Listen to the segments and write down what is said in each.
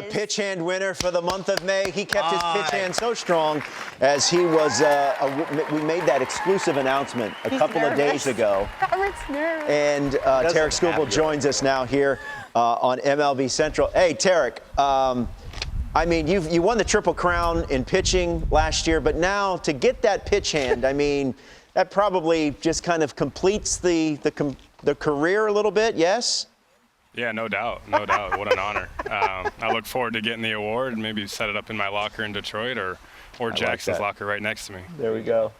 The pitch hand winner for the month of May. He kept his pitch hand so strong as he was, we made that exclusive announcement a couple of days ago. Robert's nervous. And Tarik Skubal joins us now here on MLB Central. Hey, Tarik, I mean, you won the Triple Crown in pitching last year, but now to get that pitch hand, I mean, that probably just kind of completes the career a little bit, yes? Yeah, no doubt. No doubt. What an honor. I look forward to getting the award and maybe set it up in my locker in Detroit or Jackson's locker right next to me. There we go.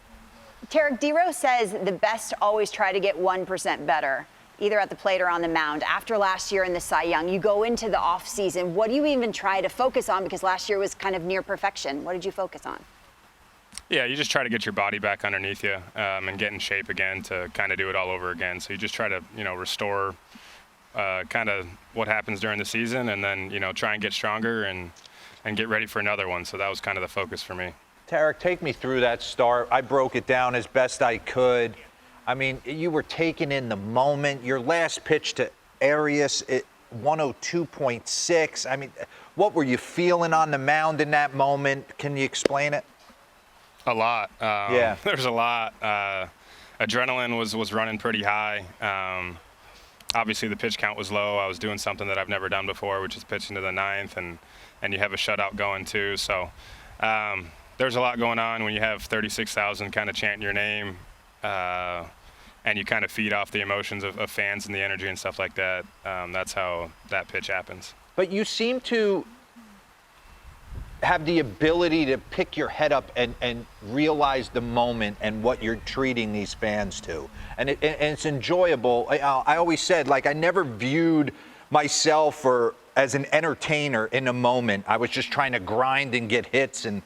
Tarik, D-Rose says the best always try to get 1% better, either at the plate or on the mound. After last year in the Cy Young, you go into the offseason. What do you even try to focus on? Because last year was kind of near perfection. What did you focus on? Yeah, you just try to get your body back underneath you and get in shape again to kind of do it all over again. So you just try to, restore kind of what happens during the season and then, try and get stronger and get ready for another one. So that was kind of the focus for me. Tarik, take me through that start. I broke it down as best I could. I mean, you were taken in the moment. Your last pitch to Arias at 102.6. I mean, what were you feeling on the mound in that moment? Can you explain it? A lot. Yeah. There's a lot. Adrenaline was running pretty high. Obviously, the pitch count was low. I was doing something that I've never done before, which is pitching to the ninth, and you have a shutout going too. So there's a lot going on when you have 36,000 kind of chanting your name, and you kind of feed off the emotions of fans and the energy and stuff like that. That's how that pitch happens. But you seem to have the ability to pick your head up and realize the moment and what you're treating these fans to. And it's enjoyable. I always said, I never viewed myself as an entertainer in a moment. I was just trying to grind and get hits and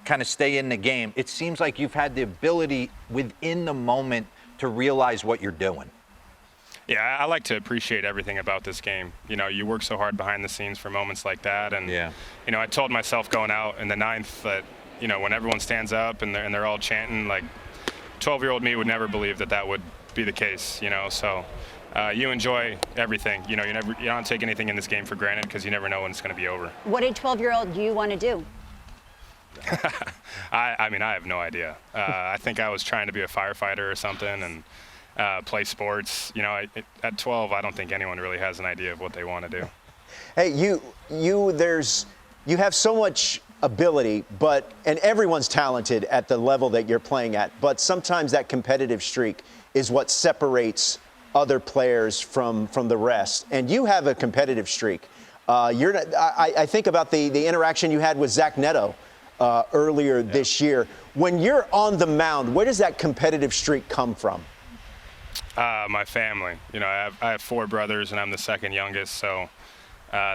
kind of stay in the game. It seems like you've had the ability within the moment to realize what you're doing. Yeah, I like to appreciate everything about this game. You work so hard behind the scenes for moments like that. And, I told myself going out in the ninth that, when everyone stands up and they're all chanting, 12-year-old me would never believe that would be the case, So you enjoy everything. You don't take anything in this game for granted because you never know when it's going to be over. What did 12-year-old you want to do? I mean, I have no idea. I think I was trying to be a firefighter or something and play sports. At 12, I don't think anyone really has an idea of what they want to do. Hey, you have so much ability, and everyone's talented at the level that you're playing at, but sometimes that competitive streak is what separates other players from the rest. And you have a competitive streak. I think about the interaction you had with Zach Neto earlier this year. When you're on the mound, where does that competitive streak come from? My family. I have 4 brothers, and I'm the second youngest, so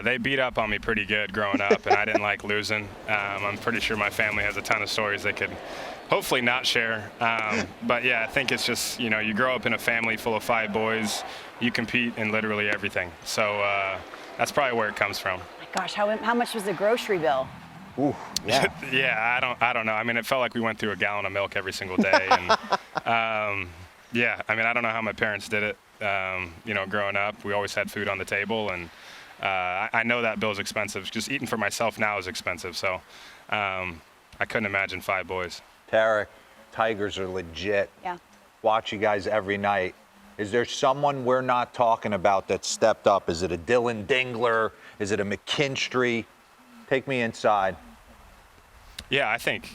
they beat up on me pretty good growing up, and I didn't like losing. I'm pretty sure my family has a ton of stories they could hopefully not share. But, yeah, I think it's just, you grow up in a family full of 5 boys. You compete in literally everything. So that's probably where it comes from. Gosh, how much was the grocery bill? Ooh, yeah. Yeah, I don't know. I mean, it felt like we went through a gallon of milk every single day. And, yeah, I mean, I don't know how my parents did it. Growing up, we always had food on the table, and I know that bill's expensive. Just eating for myself now is expensive, so I couldn't imagine 5 boys. Tarik, Tigers are legit. Yeah. Watch you guys every night. Is there someone we're not talking about that stepped up? Is it a Dylan Dingler? Is it a McKinstry? Take me inside. Yeah, I think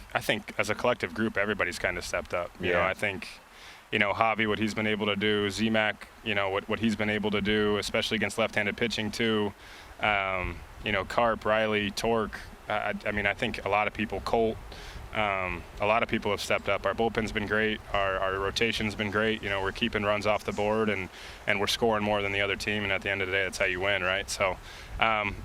as a collective group, everybody's kind of stepped up. I think, Javi, what he's been able to do, Z-Mac, what he's been able to do, especially against left-handed pitching too. Carp, Riley, Torque. I think a lot of people, Colt, a lot of people have stepped up. Our bullpen's been great. Our rotation's been great. We're keeping runs off the board and we're scoring more than the other team. And at the end of the day, that's how you win, right? So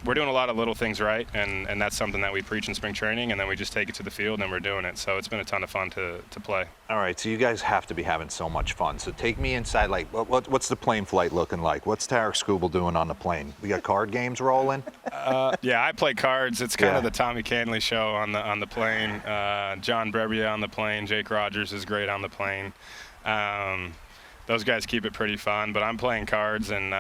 we're doing a lot of little things right, and that's something that we preach in spring training, and then we just take it to the field and we're doing it. So it's been a ton of fun to play. All right, so you guys have to be having so much fun. So take me inside. What's the plane flight looking like? What's Tarik Skubal doing on the plane? We got card games rolling? Yeah, I play cards. It's kind of the Tommy Canley show on the plane. John Brebbia on the plane. Jake Rogers is great on the plane. Those guys keep it pretty fun, but I'm playing cards, and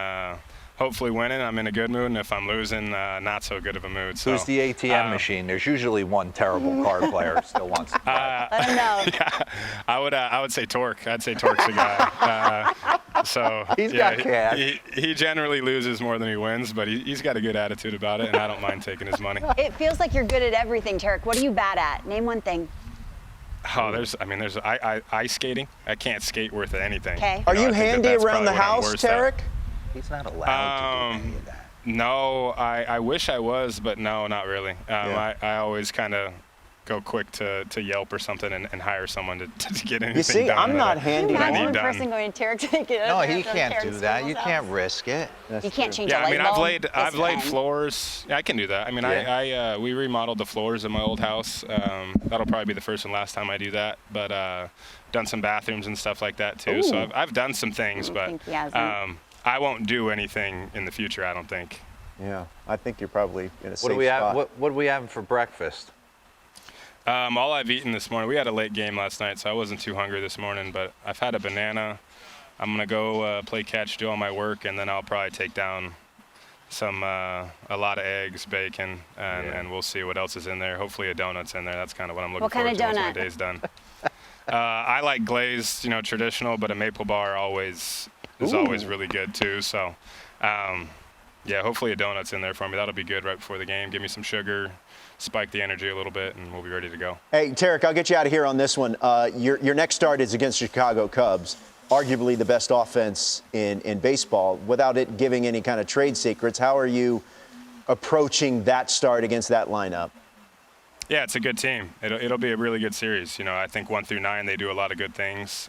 hopefully winning, I'm in a good mood, and if I'm losing, not so good of a mood. So, Who's the ATM machine? There's usually one terrible card player who still wants to play. Let him know. Yeah, I would say Torque. I'd say Torque's the guy. So He's yeah, got cash. he generally loses more than he wins, but he's got a good attitude about it, and I don't mind taking his money. It feels like you're good at everything, Tarik. What are you bad at? Name one thing. Oh, there's ice skating. I can't skate worth anything. Okay. Are know, you I think handy that's around the probably what I'm house, worst at. Tarik? He's not allowed to do any of that. No, I wish I was, but no, not really. Yeah. I always kind of go quick to Yelp or something and hire someone to get anything You see, done. I'm not that handy. I Imagine need one done. person going to Tarik to take it. No, he can't do that. You can't risk it. That's You can't true. change Yeah, a I mean, light bulb. I've laid This floors. Yeah, I can do that. I mean, Yeah. we remodeled the floors in my old house. That'll probably be the first and last time I do that. But done some bathrooms and stuff like that too. So I've done some things, I but think he hasn't. I won't do anything in the future. I don't think. Yeah, I think you're probably in a safe What do we have? spot. What do we have for breakfast? All I've eaten this morning, we had a late game last night, so I wasn't too hungry this morning, but I've had a banana. I'm going to go play catch, do all my work, and then I'll probably take down a lot of eggs, bacon, and we'll see what else is in there. Hopefully a donut's in there. That's kind of what I'm looking What kind forward of to once donut? my day's done. I like glazed, traditional, but a maple bar is always really good too. So, yeah, hopefully a donut's in there for me. That'll be good right before the game. Give me some sugar, spike the energy a little bit, and we'll be ready to go. Hey, Tarik, I'll get you out of here on this one. Your next start is against the Chicago Cubs, arguably the best offense in baseball. Without it giving any kind of trade secrets, how are you approaching that start against that lineup? Yeah, it's a good team. It'll be a really good series. I think 1 through 9 they do a lot of good things.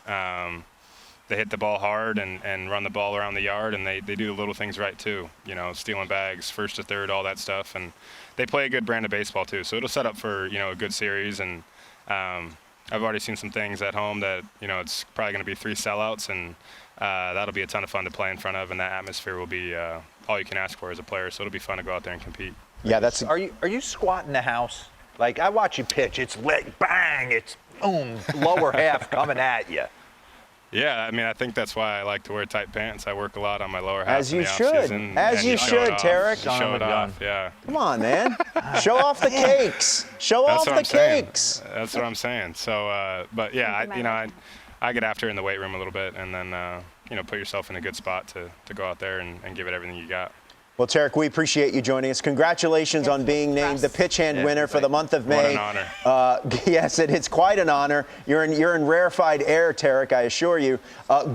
They hit the ball hard and run the ball around the yard, and they do the little things right too. Stealing bags, first to third, all that stuff, and they play a good brand of baseball too. So it'll set up for a good series. And I've already seen some things at home that it's probably going to be 3 sellouts, and that'll be a ton of fun to play in front of, and that atmosphere will be all you can ask for as a player. So it'll be fun to go out there and compete. Yeah, that's. Are you squatting the house? Like, I watch you pitch. It's lit, bang, it's boom, lower half coming at you. Yeah, I mean, I think that's why I like to wear tight pants. I work a lot on my lower half. As in you the should. off-season, As and you show should, it off. Tarik. You Son show of it a gun. off, yeah. Come on, man. Show off the cakes. Show That's off what the I'm saying. cakes. That's what I'm saying. So, but yeah, I get after in the weight room a little bit, and then put yourself in a good spot to go out there and give it everything you got. Well, Tarik, we appreciate you joining us. Congratulations on being named the pitch hand winner for the month of May. What an honor. Yes, it's quite an honor. You're in rarefied air, Tarik, I assure you.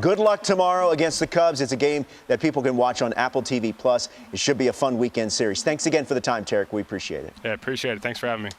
Good luck tomorrow against the Cubs. It's a game that people can watch on Apple TV+. It should be a fun weekend series. Thanks again for the time, Tarik. We appreciate it. Yeah, appreciate it. Thanks for having me.